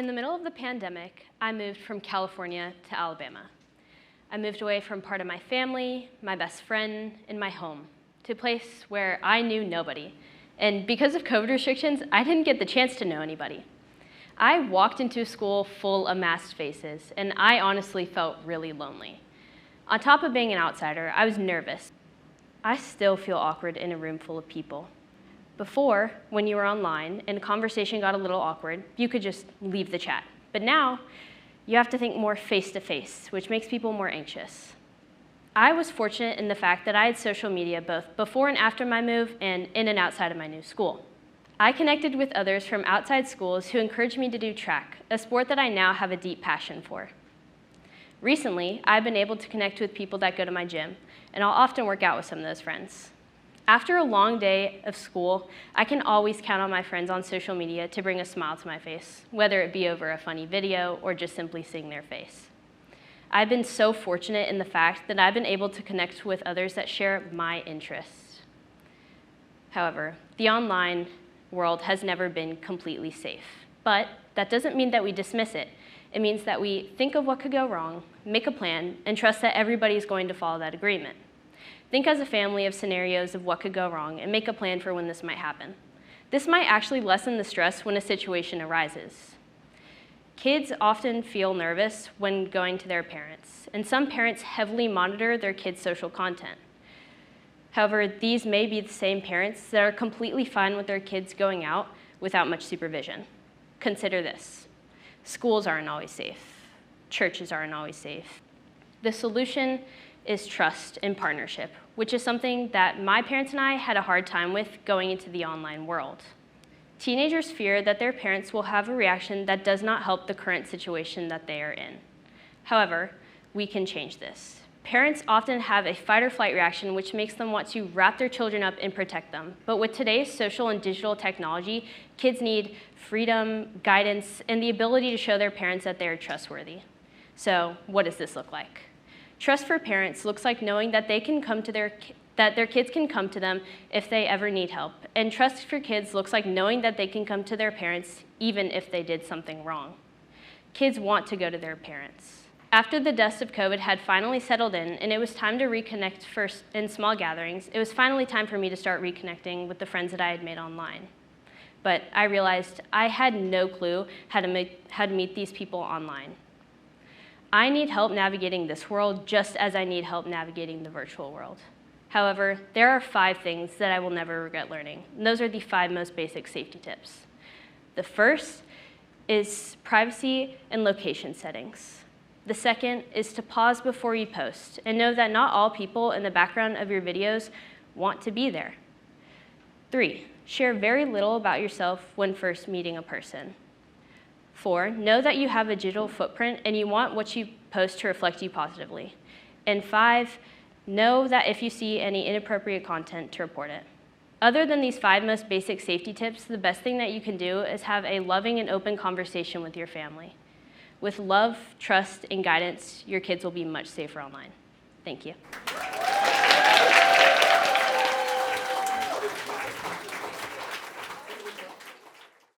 In the middle of the pandemic, I moved from California to Alabama. I moved away from part of my family, my best friend, and my home to a place where I knew nobody. And because of COVID restrictions, I didn't get the chance to know anybody. I walked into a school full of masked faces, and I honestly felt really lonely. On top of being an outsider, I was nervous. I still feel awkward in a room full of people. Before, when you were online and a conversation got a little awkward, you could just leave the chat. But now, you have to think more face-to-face, which makes people more anxious. I was fortunate in the fact that I had social media both before and after my move and in and outside of my new school. I connected with others from outside schools who encouraged me to do track, a sport that I now have a deep passion for. Recently, I've been able to connect with people that go to my gym, and I'll often work out with some of those friends. After a long day of school, I can always count on my friends on social media to bring a smile to my face, whether it be over a funny video or just simply seeing their face. I've been so fortunate in the fact that I've been able to connect with others that share my interests. However, the online world has never been completely safe, but that doesn't mean that we dismiss it. It means that we think of what could go wrong, make a plan, and trust that everybody's going to follow that agreement. Think as a family of scenarios of what could go wrong and make a plan for when this might happen. This might actually lessen the stress when a situation arises. Kids often feel nervous when going to their parents, and some parents heavily monitor their kids' social content. However, these may be the same parents that are completely fine with their kids going out without much supervision. Consider this. Schools aren't always safe. Churches aren't always safe. The solution is trust and partnership, which is something that my parents and I had a hard time with going into the online world. Teenagers fear that their parents will have a reaction that does not help the current situation that they are in. However, we can change this. Parents often have a fight or flight reaction which makes them want to wrap their children up and protect them. But with today's social and digital technology, kids need freedom, guidance, and the ability to show their parents that they are trustworthy. So what does this look like? Trust for parents looks like knowing that their kids can come to them if they ever need help. And trust for kids looks like knowing that they can come to their parents even if they did something wrong. Kids want to go to their parents. After the dust of COVID had finally settled in and it was time to reconnect first in small gatherings, it was finally time for me to start reconnecting with the friends that I had made online. But I realized I had no clue how to meet these people online. I need help navigating this world just as I need help navigating the virtual world. However, there are 5 things that I will never regret learning, and those are the 5 most basic safety tips. The first is privacy and location settings. The second is to pause before you post and know that not all people in the background of your videos want to be there. 3, share very little about yourself when first meeting a person. 4, know that you have a digital footprint and you want what you post to reflect you positively. And 5, know that if you see any inappropriate content, to report it. Other than these 5 most basic safety tips, the best thing that you can do is have a loving and open conversation with your family. With love, trust, and guidance, your kids will be much safer online. Thank you.